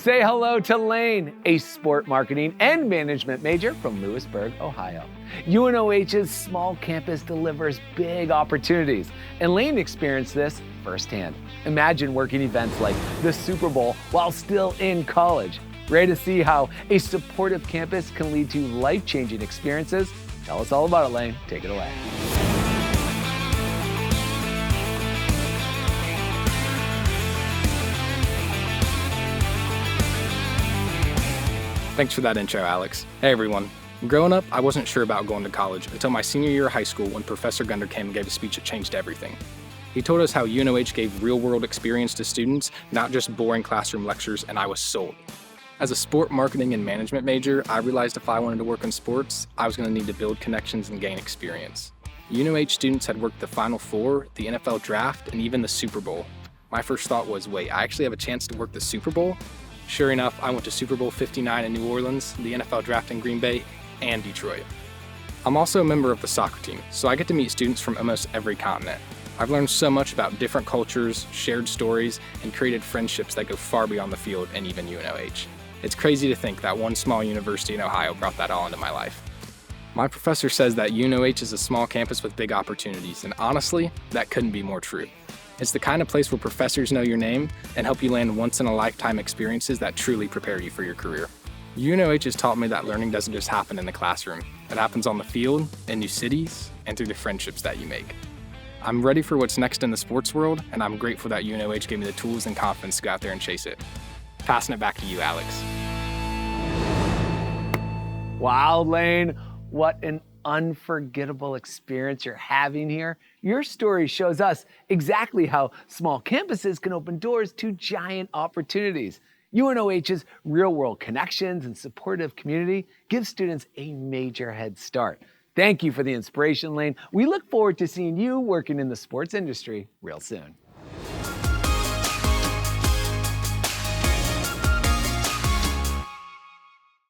Say hello to Lane, a sport marketing and management major from Lewisburg, Ohio. UNOH's small campus delivers big opportunities, and Lane experienced this firsthand. Imagine working events like the Super Bowl while still in college. Ready to see how a supportive campus can lead to life-changing experiences? Tell us all about it, Lane. Take it away. Thanks for that intro, Alex. Hey everyone. Growing up, I wasn't sure about going to college until my senior year of high school when Professor Gunder came and gave a speech that changed everything. He told us how UNOH gave real-world experience to students, not just boring classroom lectures, and I was sold. As a sport marketing and management major, I realized if I wanted to work in sports, I was going to need to build connections and gain experience. UNOH students had worked the Final Four, the NFL Draft, and even the Super Bowl. My first thought was, wait, I actually have a chance to work the Super Bowl? Sure enough, I went to Super Bowl 59 in New Orleans, the NFL Draft in Green Bay, and Detroit. I'm also a member of the soccer team, so I get to meet students from almost every continent. I've learned so much about different cultures, shared stories, and created friendships that go far beyond the field and even UNOH. It's crazy to think that one small university in Ohio brought that all into my life. My professor says that UNOH is a small campus with big opportunities, and honestly, that couldn't be more true. It's the kind of place where professors know your name and help you land once-in-a-lifetime experiences that truly prepare you for your career. UNOH has taught me that learning doesn't just happen in the classroom. It happens on the field, in new cities, and through the friendships that you make. I'm ready for what's next in the sports world, and I'm grateful that UNOH gave me the tools and confidence to go out there and chase it. Passing it back to you, Alex. Wow, Lane, what an unforgettable experience you're having here. Your story shows us exactly how small campuses can open doors to giant opportunities. UNOH's real-world connections and supportive community give students a major head start. Thank you for the inspiration, Lane. We look forward to seeing you working in the sports industry real soon.